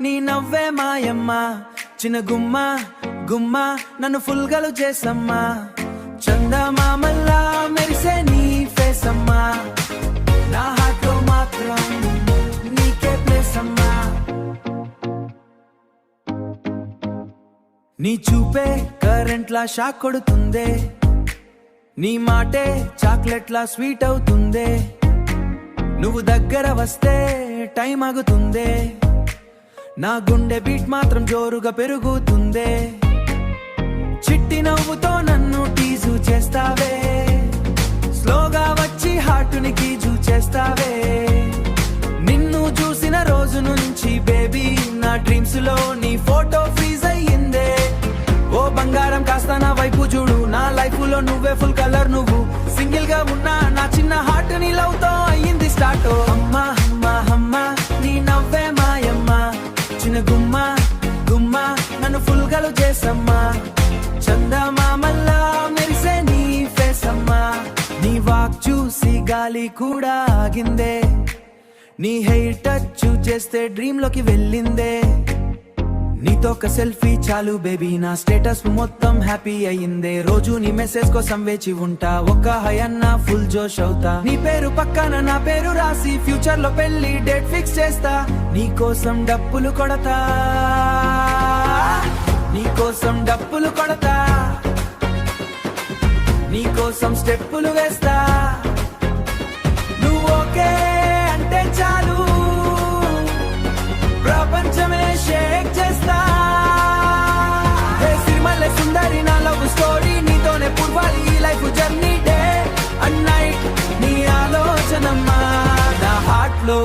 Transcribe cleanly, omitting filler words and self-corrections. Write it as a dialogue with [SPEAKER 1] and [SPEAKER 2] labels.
[SPEAKER 1] నీ నవ్వే మాయమ్మ చిన్న గుమ్మ గుమ్మ నన్ను ఫుల్గలు చేసమ్మా చందమామల్లా మెరిసే నీ ఫేస్ అమ్మా నా హార్ట్ లో మాత్రం నీకే ప్లేస్ అమ్మా నీ చూపే కరెంట్ లా షాక్ కొడుతుందే నీ మాటే చాక్లెట్ లా స్వీట్ అవుతుందే నువ్వు దగ్గర వస్తే టైం ఆగుతుందే నా గుండె బీట్ మాత్రం జోరుగా పెరుగుతుందే చిట్టి నవ్వుతో నన్ను టీజు చేస్తావే స్లోగా వచ్చి హార్టుని గీజు చేస్తావే నిన్ను చూసిన రోజు నుంచి బేబీ నా డ్రీమ్స్ లో నీ ఫోటో ఫ్రీజ్ అయ్యిందే ఓ బంగారం కాస్త నా వైపు చూడు నా లైఫ్ లో నువ్వే ఫుల్ కలర్ నువ్వు సింగిల్ గా ఉన్నా నా చిన్న హార్ట్ ని లవ్ తో అయ్యింది స్టార్ట్ అమ్మా అమ్మా అమ్మా నీ నవ్వే మాయమ్మ చిన్న గుమ్మ గుమ్మ నన్ను ఫుల్ గలు చేసమ్మా చందమామల్లా మెరిసే నీ ఫేస్ అమ్మా నీ వాక్ చూసి గాలి కూడా ఆగిందే నీ హెయిర్ టచ్ చేస్తే డ్రీమ్ లోకి వెళ్ళిందే నీతో ఒక సెల్ఫీ చాలు బేబీ నా స్టేటస్ మొత్తం హ్యాపీ అయ్యిందే రోజు నీ మెసేజ్ కోసం వేచి ఉంటా ఒక్క హయన్న ఫుల్ జోష్ అవుతా నీ పేరు పక్కన నా పేరు రాసి ఫ్యూచర్ లో పెళ్లి డేట్ ఫిక్స్ చేస్తా నీ కోసం డప్పులు కొడతా నీ కోసం డప్పులు కొడతా నీ కోసం స్టెప్పులు వేస్తా నువ్వు ఓకే అంటే చాలు ప్రపంచమే షేక్ చేస్తా హే సిరిమల్లె సుందరి నా లవ్ స్టోరీ నీతోనే పూర్వాలి ఈ life journey day and night నీ ఆలోచనమ్మా నా హార్ట్ లో